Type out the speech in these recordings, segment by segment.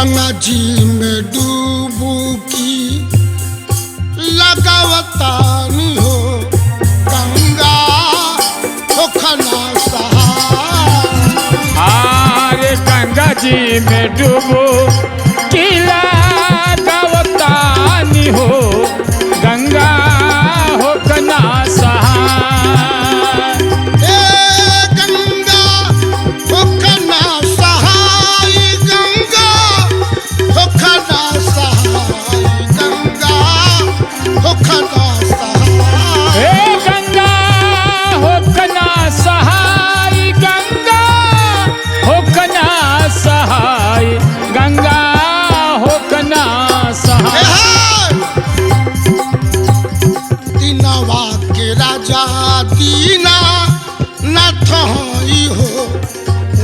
गंगा जी में डुबकी लगावतानी हो गंगा हो खना आरे गंगा जी में डूबो किला गवतानी हो गंगा हो कना सहाय। गंगा हो खना सहाय गंगा हो खना सहाय गंगा हो खना सहाय गंगा हो कना सहाय गंगा हो कना सहाय गंगा हो कना सहाय। दीनवा के राजा दीना नाथ हई हो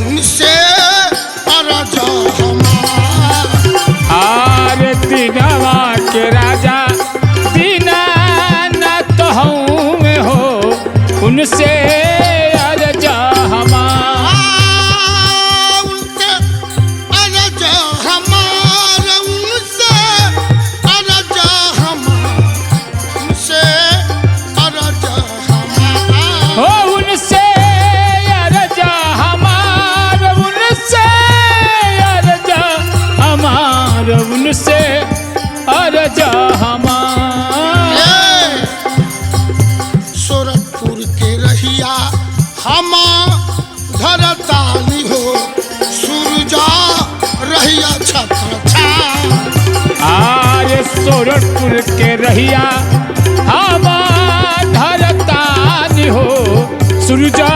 उनसे अरज हमार। आरे दीनवा के राजा दीना नाथ हूँ मैं हो उनसे अरज हमार। उनसे अरज हमार उनसे अरज हमार उनसे अरज हमार। हो उनसे अरज हमार उनसे अरज हमार उनसे अरज हमार। सोरठपुर के रहिया हम धरतानी हो सूरजा रहिया छत्रछा। आरे सोरठपुर के रहिया हम धरतानी हो सूरजा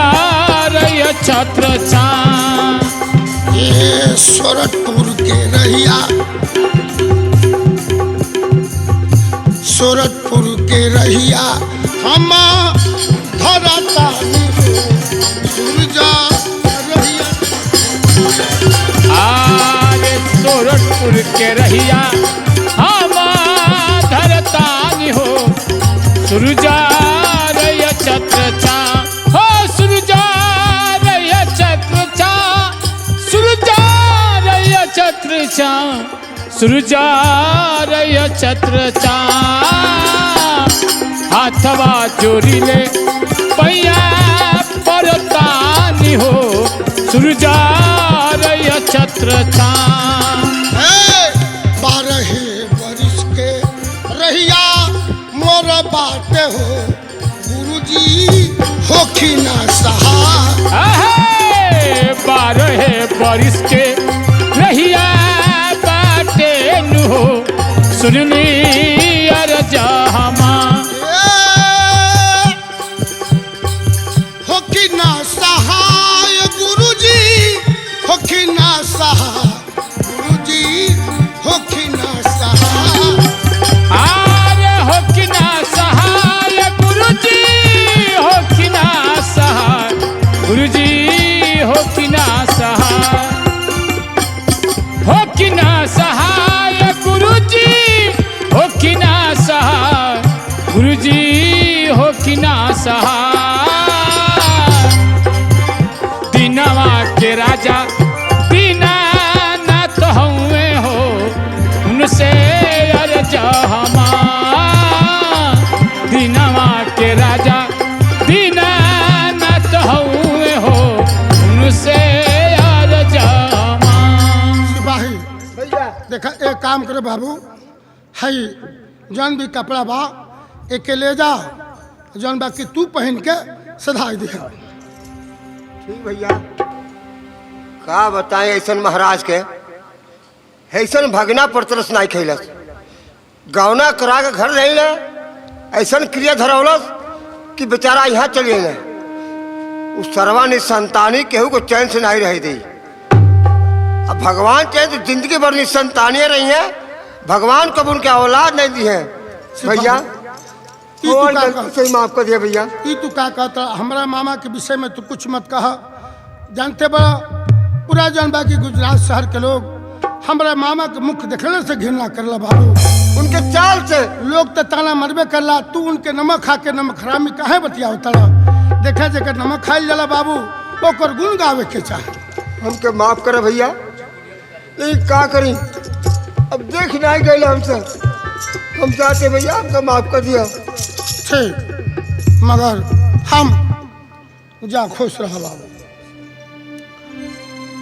रहिया छत्र छां। ये सोरठपुर के रहिया सोरठपुर के रहिया हम धरतानी हो सूरजा रहिया। आरे सोरठपुर के रहिया हम धरतानी हो सूरजा रहिया छत्र छां। हो सूरजा रहिया छत्र छां सूरजा रहिया छत्र छां सूरजा रहिया छत्र छां। हाथवा जोड़ी ले पैया परतानी हो सूरजा रहिया छत्र छां। 12 वर्ष के रहिया मोर बाटे हो गुरुजी होखिना सहाय। 12 बरिस के रहिया बाटे नु हो सुननी अरज हमार। होखिना सहाय गुरुजी होखिना सहाय गुरुजी होखिना सहाय। आरे होखिना सहाय गुरुजी होखिना सहाय गुरुजी होखिना सहाय होखिना सहाय गुरुजी होखिना सहाय गुरुजी होखिना सहाय। दीनवा के राजा दीना नाथ हुए हो उनसे अरज हमार। दीनवा के राजा दीना नाथ हुए हो उनसे अरज हमार। सिपाही देखा एक काम करे बाबू है जौन भी कपड़ा बा एक ले जा जौन बाकी तू पहन के सधाई दिखा। ठीक भैया का बताएं ऐसन महाराज के ऐसन भगना पर तरस नहीं खैलस गौना करा के घर रही ना ऐसन क्रिया धरौलस कि बेचारा यहाँ चलिए ना उस सर्वा निसंतानी केहू को चैन से नहीं रह दी। अब भगवान चाहे तो जिंदगी भर निसंतानियाँ रही हैं भगवान कब उनके औलाद नहीं दी है भैया। और गलती से ही माफ कर दिया भैया। ई तू का कहता हमारा मामा के विषय में तू कुछ मत कहा। जानते बड़ा पूरा जानबा की गुजरात शहर के लोग हमारा मामा के मुख देखने से घृणा करला बाबू। उनके चाल से लोग तो ताना मरबे करला तू उनके नमक खा के नमक हरामी काहे बतियाओ तड़ा। देखा जेकर नमक खाइल जाला बाबू ओकर गुण गावे के चाहे। हमके माफ करे भैया लेकिन का करी, अब देख नहीं गए हमसे। हम चाहते भैया आपका माफ कर दिया। ठीक, मगर हम जा खुश रह बाबू।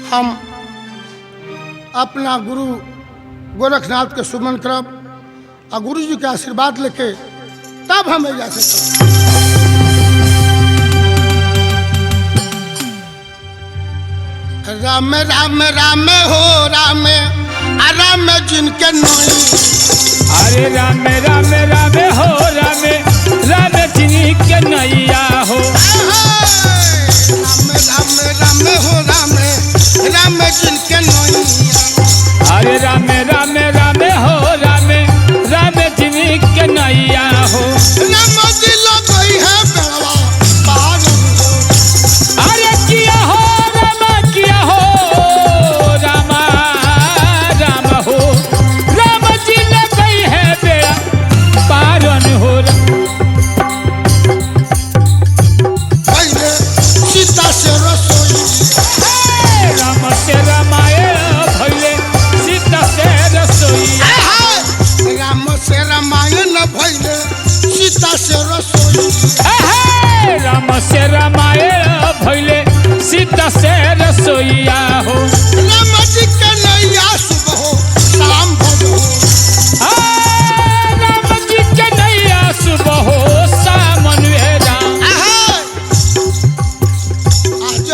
हम अपना गुरु गोरखनाथ के सुमन करब और गुरु जी के आशीर्वाद लेके तब हम जा सकते। राम राम राम हो राम, राम जिनके नोई। अरे राम राम राम हो राम, राम जिनके नैया हो। राम राम राम हो राम, राम जिनके नैया। अरे राम राम राम हो राम, राम जिनके नैया हो। राम जी लगई है बेड़वा पार हो। अरे किया हो राम, किया हो राम, राम हो। राम जी लगई है बेड़ा पारन हो। पहले सीता से रसोई, राम से रामायण भइले, सीता से रसोई। राम से रामायण भइले, सीता से रसोई। राम से रामायण भइले, सीता से रसोईया हो। राम जी के नैया सुबह हो शाम भजो। राम जी के नैया सुबह हो सामन वेरा। आज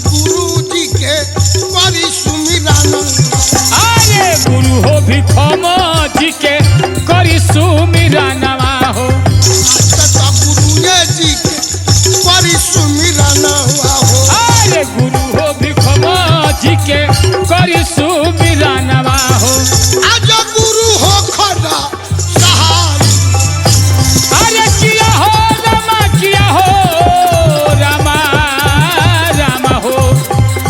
गुरु जी के करी सुमिरन। अरे गुरु हो भिखम जी के करी सुमिरनवा हो। गुरु जी के करी सुमिरन हुआ हो। अरे गुरु हो भिखम जी के करी सुमिरनवा हो। आज गुरु हो खड़ा सहाय। अरे किया हो रामा, किया हो रामा, राम हो।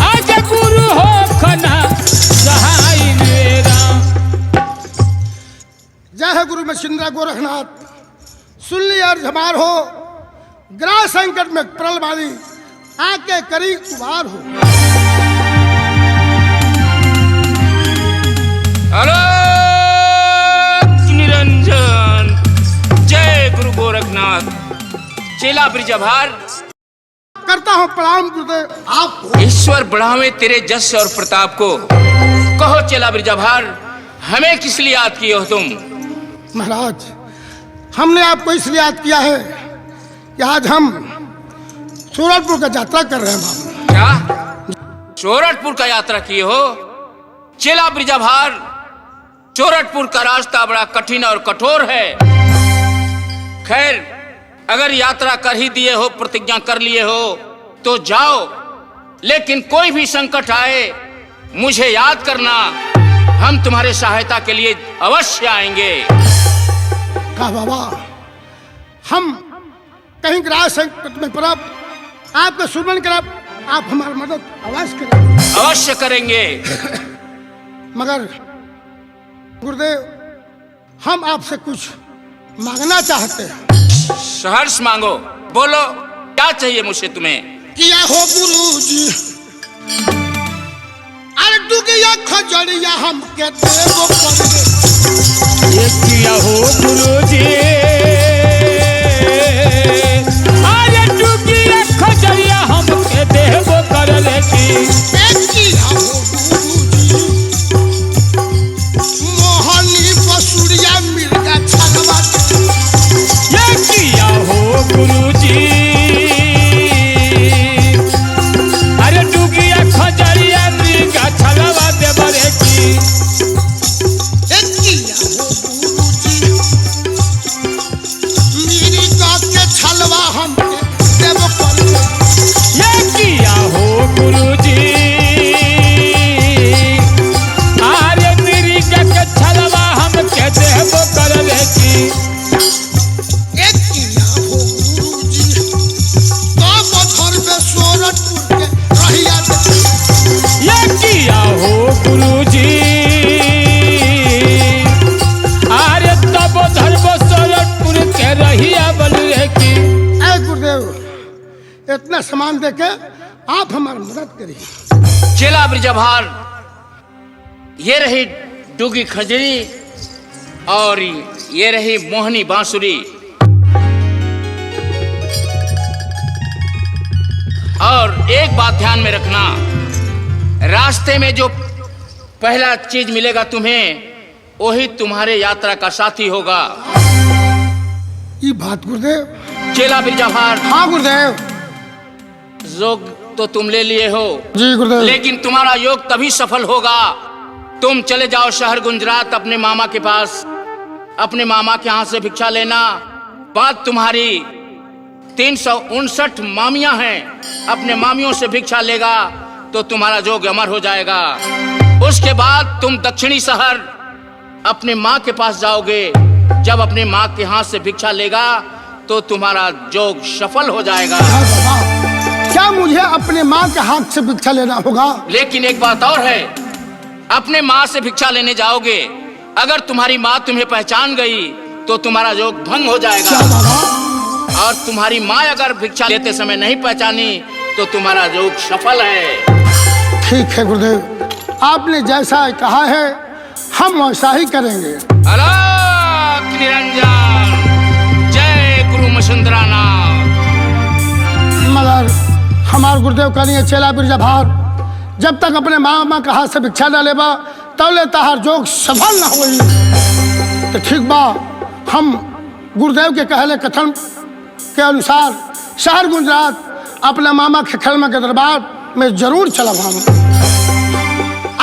आज गुरु हो खना सहाय मेरा। जय है गुरु मछिंद्रा गोरखनाथ। सुन ली और जमार हो, ग्रह संकट में प्रल वाली आके करी उबार हो। निरंजन। जय गुरु गोरखनाथ। चेला ब्रिजभार, करता हूँ प्रणाम गुरुदेव आपको। ईश्वर बढ़ावे तेरे जस और प्रताप को। कहो चेला ब्रिजभार, हमें किस लिए याद किए हो तुम? महाराज, हमने आपको इसलिए याद किया है कि आज हम सूरजपुर का यात्रा कर रहे हैं बाबू। क्या चोरठपुर का यात्रा किए हो? चेला ब्रिजभार, चोरठपुर का रास्ता बड़ा कठिन और कठोर है। खैर, अगर यात्रा कर ही दिए हो, प्रतिज्ञा कर लिए हो तो जाओ, लेकिन कोई भी संकट आए मुझे याद करना। हम तुम्हारे सहायता के लिए अवश्य आएंगे। कहा बाबा, हम कहीं ग्रह संकट में पड़ब, आपका सुमन करब, आप हमारी मदद अवश्य करें। अवश्य करेंगे। मगर गुरुदेव, हम आपसे कुछ मांगना चाहते हैं। सहर्ष मांगो, बोलो क्या चाहिए मुझसे तुम्हें? किया हो गुरु जी, अरे डुगिया खजड़िया हमके देवो करके। ये किया हो गुरुजी, अरे डुगिया खजड़िया हमके देबो करले की। किया हो गुरु जी, मोहनी बसुरिया मिर्गा छलवा। ये किया हो गुरुजी, अरे डुगिया खजड़िया मिर्गा छलवा देबरे की। किया हो गुरु जी, मिर्गा के छलवा हमके देवो करके। ये किया हो गुरुजी, अरे मिर्गा के छलवा हमके देबो करले की। किया हो गुरु जी, तब घर में सूरजपुर के रहिया दे। ये किया हो गुरुजी, अरे तब धर्म सूरजपुर के रहिया बलुए की। ऐ गुरुदेव, इतना सामान देके आप हमारी मदद करिए। चेला ब्रिजभार, ये रही डूगी खजरी और ये रही मोहनी बांसुरी। और एक बात ध्यान में रखना, रास्ते में जो पहला चीज मिलेगा तुम्हें, वही तुम्हारे यात्रा का साथी होगा। ये बात गुरुदेव। चेला बिरजाभार, हाँ गुरुदेव। योग तो तुम ले लिए हो जी गुरुदेव। लेकिन तुम्हारा योग तभी सफल होगा, तुम चले जाओ शहर गुजरात अपने मामा के पास, अपने मामा के हाथ से भिक्षा लेना। बात तुम्हारी 359 मामियां हैं, अपने मामियों से भिक्षा लेगा तो तुम्हारा योग अमर हो जाएगा। उसके बाद तुम दक्षिणी शहर अपने माँ के पास जाओगे, जब अपने माँ के हाथ से भिक्षा लेगा तो तुम्हारा योग सफल हो जाएगा। क्या मुझे अपने माँ के हाथ से भिक्षा लेना होगा? लेकिन एक बात और है, अपने माँ से भिक्षा लेने जाओगे, अगर तुम्हारी माँ तुम्हें पहचान गई तो तुम्हारा योग भंग हो जाएगा। और तुम्हारी माँ अगर भिक्षा लेते समय नहीं पहचानी तो तुम्हारा योग सफल है। ठीक है गुरुदेव, आपने जैसा कहा है हम वैसा ही करेंगे। अलख निरंजन, जय गुरु मसुंदरानाथ। मगर हमारे गुरुदेव करिए चेला बिरजाभार, जब तक अपने मामा के हाथ से भिक्षा न लेबा तौले तहार योग सफल न होई। तो ठीक बा, हम गुरुदेव के कहले कथन के अनुसार शहर गुजरात अपने मामा के खलमा के दरबार में जरूर चलब हम।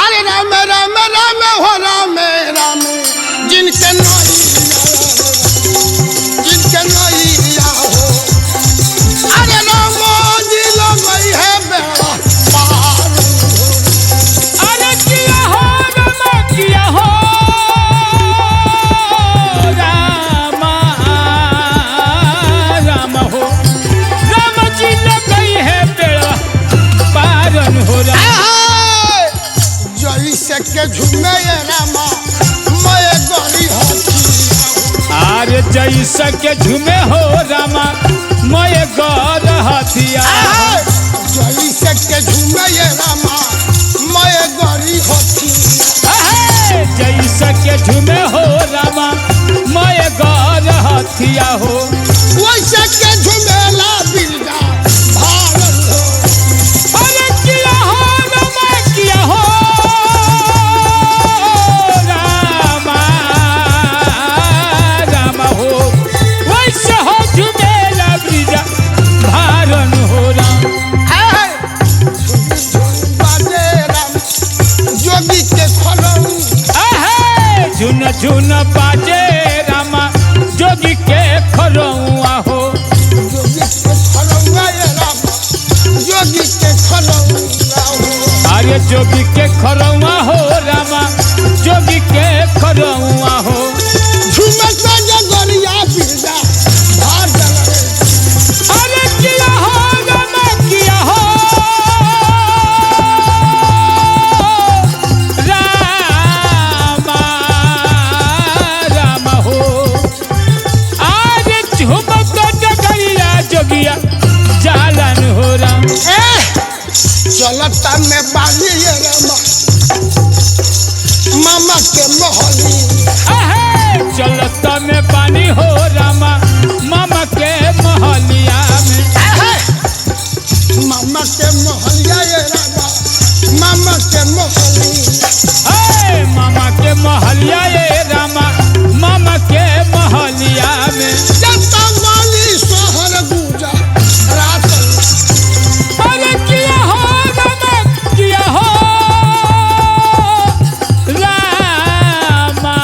अरे राम राम राम हो राम राम, जिनके नैया हो, अरे राम जी लोग है बेड़ा पार। अरे किया हो राम, किया हो राम, राम हो राम जी लगई है बेड़ा पारन हो राम। जैसे के झूमे ये रामा मैं गली होती। अरे जैसा के झूमे हो रामा मैं गौर हथिया। जैसे के झूमे ये रामा मैं गली होती। जैसा के झूमे हो रामा मैं गौर हथिया हो, वैसे के झूमेला बिरजा भारत हो। अरे किया हो रामा, किया हो रामा, राम हो वैसे हो झूमेला ब्रिजा भारन हो राम। बाजे राम जोगी के खरऊ। झुन झुन बाजे रामा जोगी के खरौआ हो। जोगी के खरौआ ये राम, जोगी के खरौआ हो। अरे जोगी के खरौआ हो रामा, जोगी के खरौआ हो। झूमत जगरिया बिरजा भार जले। अरे किया हो रामा, किया हो रामा, राम हो। आज झूमत जगरिया जोगिया जालन हो राम। चलता में बाली ये रामा मामा के मोहली। चलता में पानी हो रामा मामा के महलिया में। मामा के मोहलिया ये रामा मामा के मोहली। मामा के महलिया ये रामा मामा के महलिया में। जता वाली शहर गुजा रात। अरे किया हो रामा, किया हो रामा,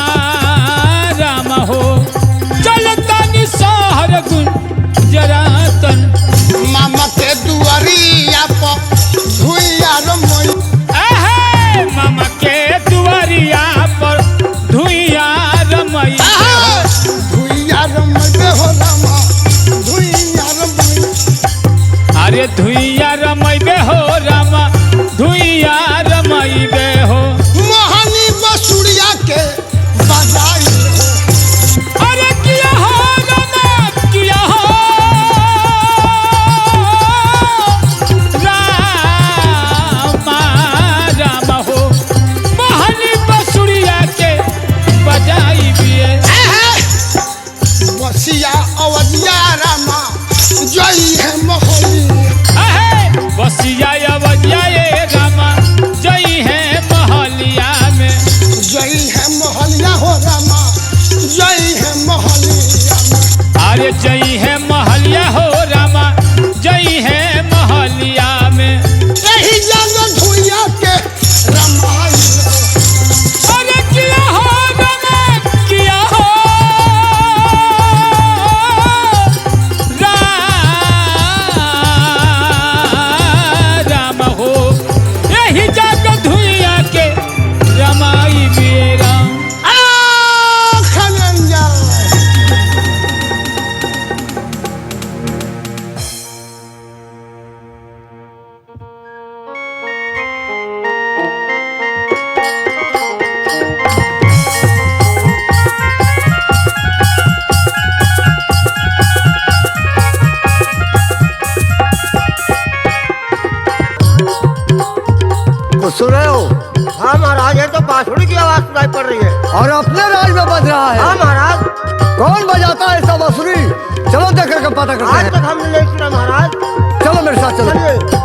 अरे जई है महलिया हो रामा जई है महलिया में यही जग धुइया के रमाई अरे किया हो रामा किया हो राम हो यही जग धुइया के रमाई मेरा सुन रहे हो? हाँ महाराज, ये तो बांसुरी की आवाज सुनाई पड़ रही है और अपने राज में बज रहा है। हाँ महाराज, कौन बजाता है ऐसा बांसुरी? चलो देख करके पता करते आज हैं। तक हमने नहीं सुना महाराज। चलो मेरे साथ चलो। चलिए।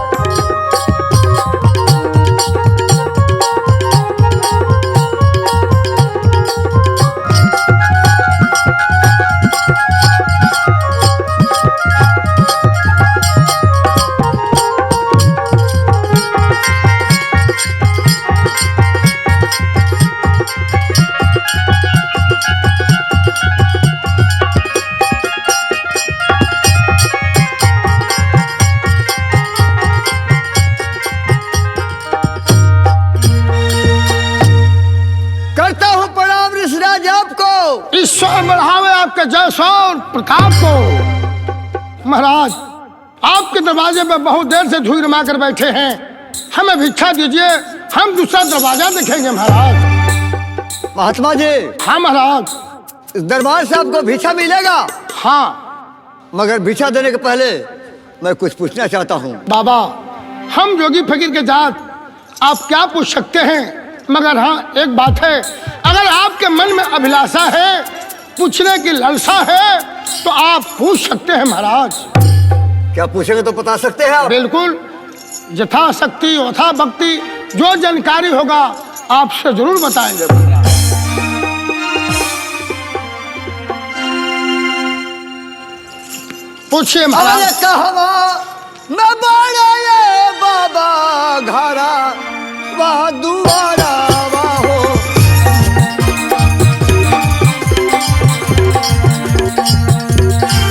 करता हूँ प्रणाम ऋषिराज आपको। ईश्वर बढ़ावे आपके जयश और प्रताप को। महाराज, आपके दरवाजे पर बहुत देर से धुई रमा कर बैठे हैं, हमें भिक्षा दीजिए, हम दूसरा दरवाजा देखेंगे महाराज। महात्मा जी, हाँ महाराज। इस दरबार से आपको भिक्षा मिलेगा, हाँ मगर भिक्षा देने के पहले मैं कुछ पूछना चाहता हूँ। बाबा, हम जोगी फकीर के जात, आप क्या पूछ सकते हैं, मगर हाँ एक बात है, अगर आपके मन में अभिलाषा है, पूछने की लालसा है, तो आप पूछ सकते हैं महाराज। क्या पूछेंगे तो बता सकते हैं आप? बिल्कुल, यथाशक्ति यथा भक्ति जो जानकारी होगा आपसे जरूर बताएंगे। पूछिए महाराज। अरे कहवा मैं बड़ा ये बाबा घरा वह दुआरा वाहो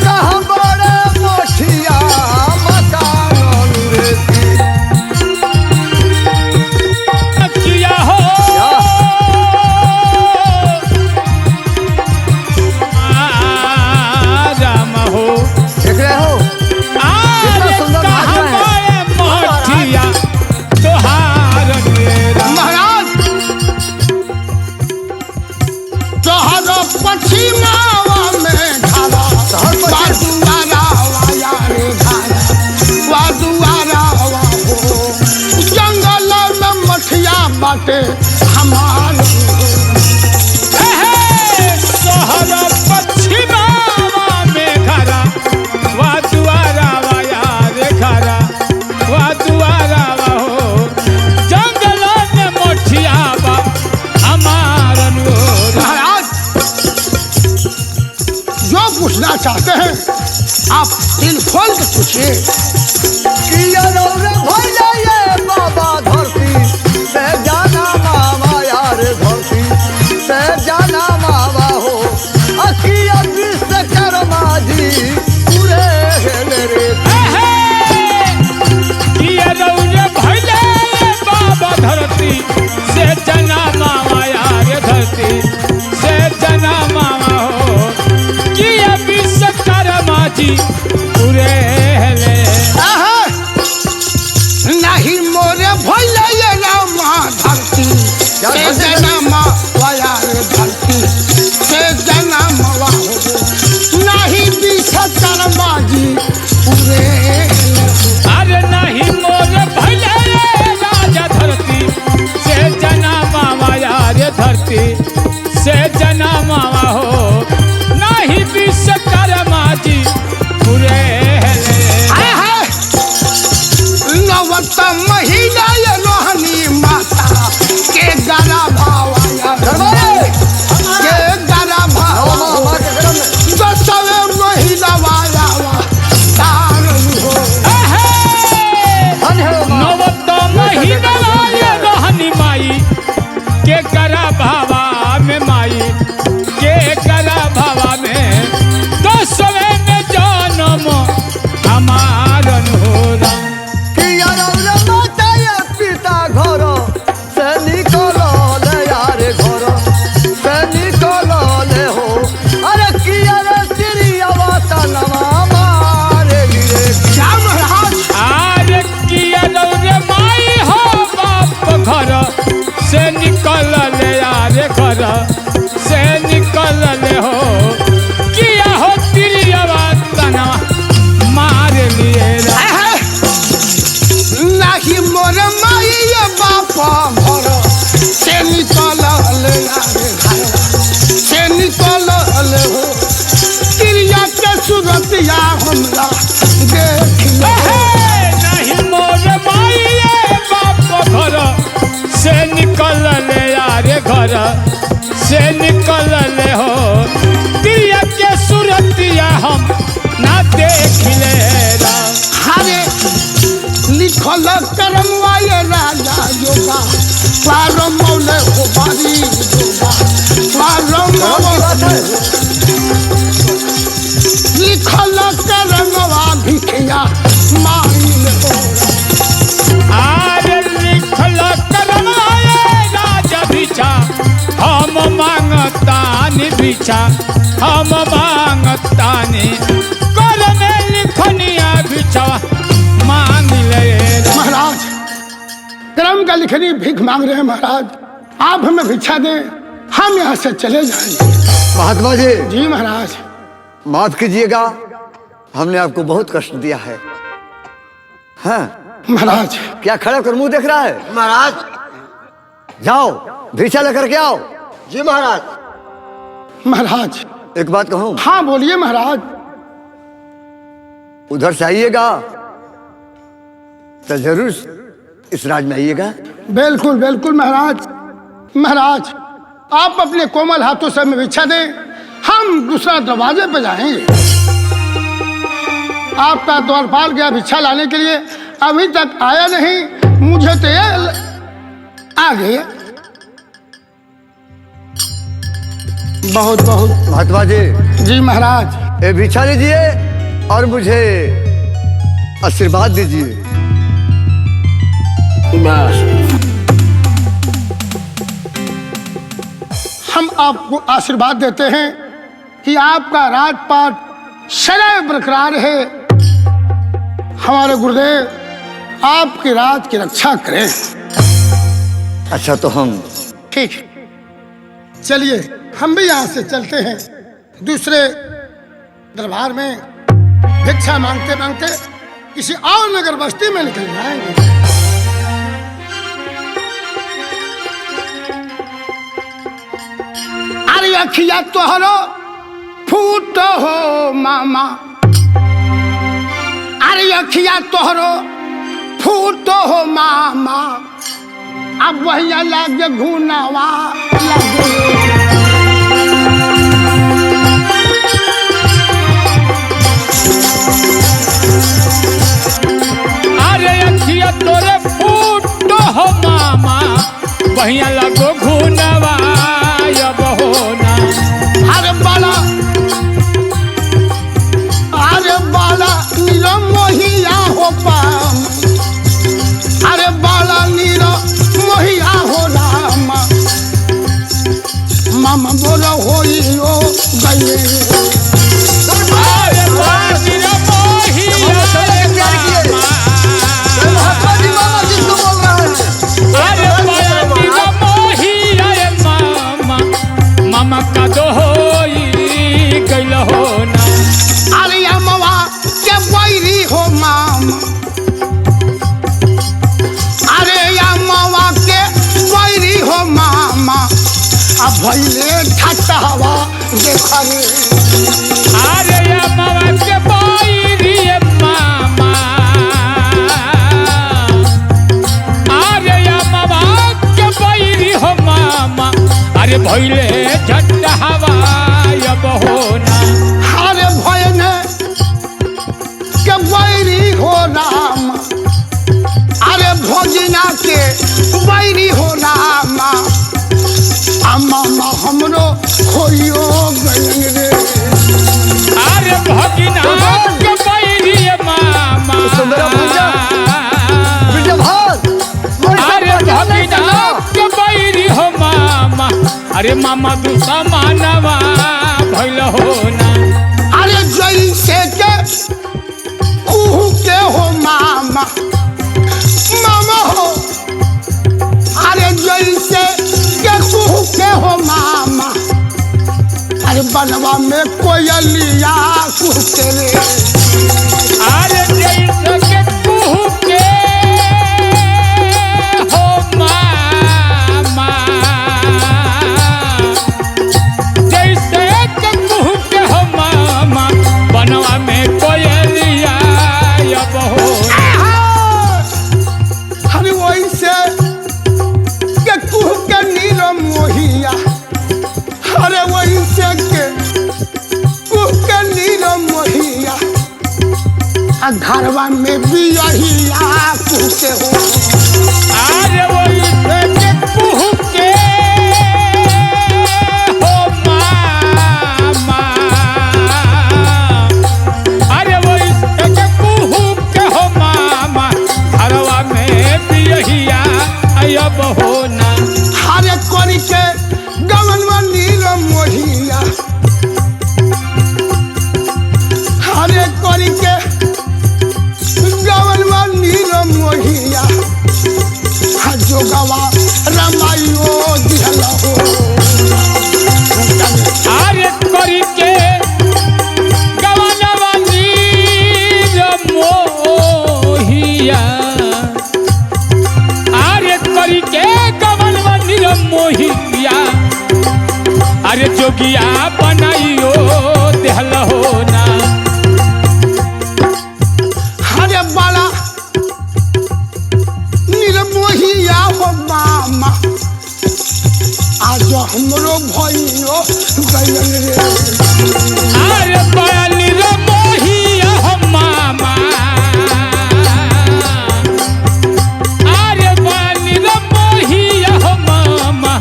कहाँ बड़े मोठिया मकान अनुरेती किया हो राम हो देख रहे हो कितना सुंदर भाषा है। मोठिया तोहार मेरा महाराज, तोहरो पछिमावा में घाला, वादुआरा वाया रे घाला, वादुआरा वा हो, जंगल में मठिया बाटे हमार। तोहर पछिमावा में घरा वा दुआरा वाया रे घरा वा दुआरा वा हो जंगल में मोठिया बा हमार अनुरोध। महाराज, जो पूछना चाहते हैं आप दिल खोल के पूछिए। किया रौरे भैया ये बाबा धरती से जाना मामा यार धरती से जाना मावा हो अकिया विश्वकर्मा जी पूरे हेले रे। किया रौरे भैले बाबा धरती से जना माया रे धरती से जना मामा हो किया विश्वकर्मा जी पूरे हेले। नहीं मोरे भैले ये रामा धरती से जनमा वाया रे धरती से जनमा हो, नहीं विश्वकर्मा जी पूरे। अरे नहीं मोर भले राजा धरती से जना माया रे धरती से जना मामा हो नहीं विश्वकर्मा जी पूरे हेले। नवत महीना ये रोहनी माता के गरा भावाया दरबारे के गरा भावा, 10वें महीना निकल ले यारे घर से निकल ले हो किया हो तिरियावा तना मार लिए नाही मोर माई बापा घर से निकल ले यारे घर से निकल ले हो तिरिया के सूरतिया हमरा देख ले नहीं मोर माई बाप घर से निकल ले यारे घर से निकल ले हो तिरिया के सूरतिया हम ना देख ले हरे लिखल करमवा ये राजा योगा पारो मौले हो बारी योगा पारो मौले लिखल करमवा भिखिया मांगिल हो आरे लिखल करमाए राजा भिक्षा हम मांगतानी भिक्षा हम मांगतानी कर में लिखनिया भिक्षा मांग ले महाराज क्रम का लिखनी भीख मांग रहे हैं महाराज आप हमें भिक्षा दें हम यहाँ से चले जाएंगे महात्मा जी जी महाराज माफ कीजिएगा, हमने आपको बहुत कष्ट दिया है। हाँ महाराज क्या खड़ा कर मुंह देख रहा है? महाराज। जाओ भिक्षा लेकर के आओ। जी महाराज। महाराज एक बात कहूँ? हाँ बोलिए महाराज। उधर से आइएगा तो जरूर इस राज में आइएगा। बिल्कुल बिल्कुल महाराज। महाराज आप अपने कोमल हाथों से हमें भिक्षा दें, हम दूसरा दरवाजे पे जाएंगे। आपका द्वारपाल गया भिक्षा लाने के लिए, अभी तक आया नहीं। मुझे तो ये आ गए। बहुत बहुत महात्मा जी जी महाराज। ये भिक्षा लीजिए और मुझे आशीर्वाद दीजिए। हम आपको आशीर्वाद देते हैं कि आपका राजपाट सदैव बरकरार है। हमारे गुरुदेव आपके राज की रक्षा करें। अच्छा तो हम ठीक है, चलिए हम भी यहाँ से चलते हैं, दूसरे दरबार में भिक्षा मांगते मांगते किसी और नगर बस्ती में निकल जाएंगे। अरे अखिया तोहरो फूट हो मामा, अरे अखिया तोहरो फूट हो मामा, अब वही लागे घूनावा लगे। अरे अखिया तोरे फूट हो मामा, वही लगो घूनवा अब होना। अरे बाला नीरो मोहिया हो पाम, अरे बाला नीरो मोहिया हो राम, मामा बोलो होइयो गए। अरे बानी रे मोहिया महात्मा जी मामा जिसको बोल रहा है। अरे बानी रे मोहिया रे मामा, मामा का दो होई गइल होना। अरे अमवा के बैरी हो मामा, अरे अमवा के बैरी हो मामा, अब भैले ठटहवा देख रे। अरे मामा के बैरी रे मामा, अरे मामा के बैरी हो मामा, अरे भइले झट हवा अब होना। अरे भयने के बैरी हो राम, अरे भोजना के बैरी हो राम, मामा हमरो खोइयो गयन रे। अरे भगिना के बैरी रे मामा, सुंदर पूजा भाग। अरे भगिना के बैरी हो मामा, अरे मामा तू समानवा भइल होना। अरे जैसे के कुहू के हो मामा, मामा हो, अरे जैसे बनवा में कोयलिया कुहके रे। अरे जैसे के कुहू के हो मामा, जैसे के कुहू के हो मामा, बनवा में कोयलिया अब हो। अरे वही से के कुहके नील मोहिया, अरे वही से के कुहके नील मोहिया, आ घरवा में बियहिया कुहके हो। अरे वही से के कुहू के हो मामा, अरे वही से के कुहू के हो मामा, घरवा में बियहिया अब होना। हरे कोरी के गवनवा नील मोहिया, हरे कोरी के गवनवा नील मोहिया, जोगवा रमाइयो दिहला हो। अरे करी के गवनवा नील मोहिया, अरे करी के गवनवा नील मोहिया, अरे जोगिया बनाइयो देहल होना। हरे बाला नील मोहिया हो मामा, आज हमरो भइयो गइल रे। अरे बड़ा नील मोहिया हो मामा, अरे बड़ा नील मोहिया हो मामा,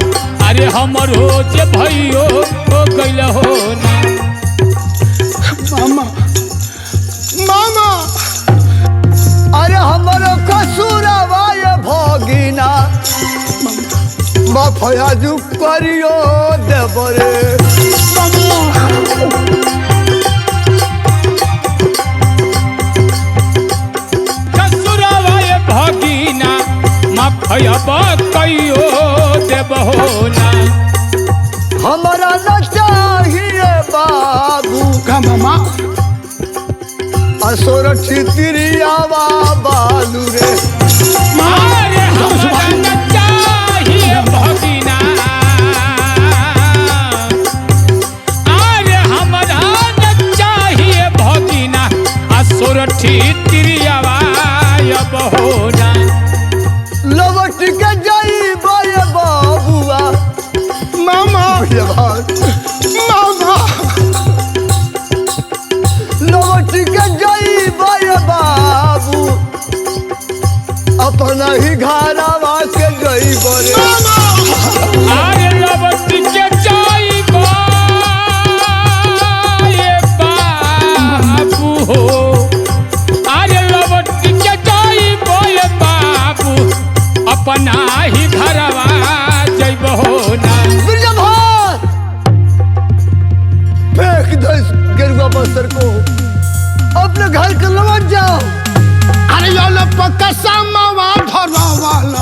अरे हमरो जे भइयो हो गइल होना। मामा मामा अरे हमारो कसूरवा ये भगिना, माफया जू करियो देवरे। कसुरवा ये भगिना, माफया कइयो देब होना। हमारा न चाहिए बाबू का मामा असुर छितिरियावा बालू रे। अरे हमरा न चाहिए भगिना, अरे हमरा न चाहिए भगिना, असुरठी तिरियावा अब होना। लवट के जाई बाय बाबुआ मामा ये बात मामा लवट के जाई बाय बाबू अपना ही घरवा के गई बरे। अरे लवटी के जाइबा ये बाबू हो, अरे लवटी के जाइबा ये बाबू, अपना ही घरवा जइब होना। बिरजभार फेंक दो इस गेरुआ बस्तर को, अपने घर के लौट जाओ। अरे यो लो पक्का सामावा धरवाला,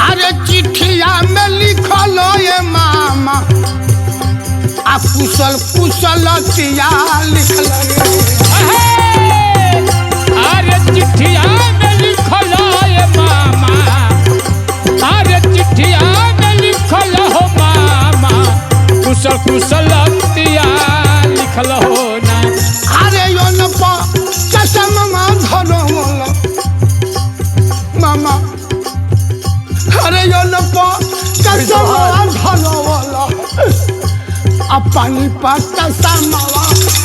अरे चिट्ठिया में लिखल ये मामा, आ कुशल कुशलतिया लिखल रे। अरे चिट्ठिया में लिखल ये मामा, अरे चिट्ठिया में लिखल हो मामा, कुशल कुशलतिया लिखल होना। अरे यो न कसमवा धरवाला मामा, अरे यो न कसमवा धरवाला, अपनी पक्का सामावा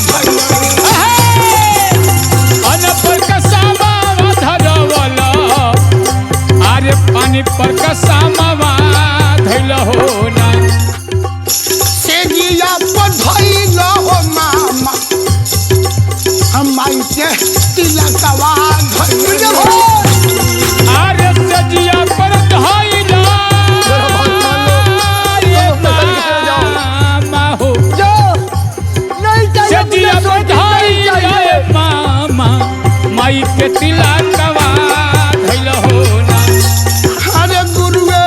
धरवाला। पर कसावा धरवला, अरे पानी पर कसावा धैल होना। से जिया पधइल हो मामा, हमाई के तिलकवा धइल हो। अरे सजिया पर धैल मामा हो, नहीं चाहिए सजिया पर धैल मामा, माई के तिलकवा धैल होना। अरे गुरुए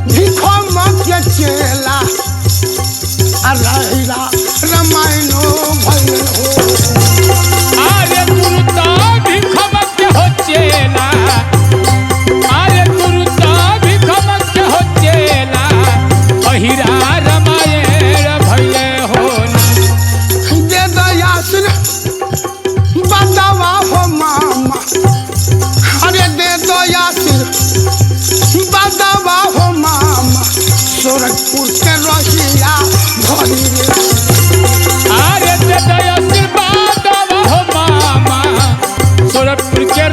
भिखो मत चेला,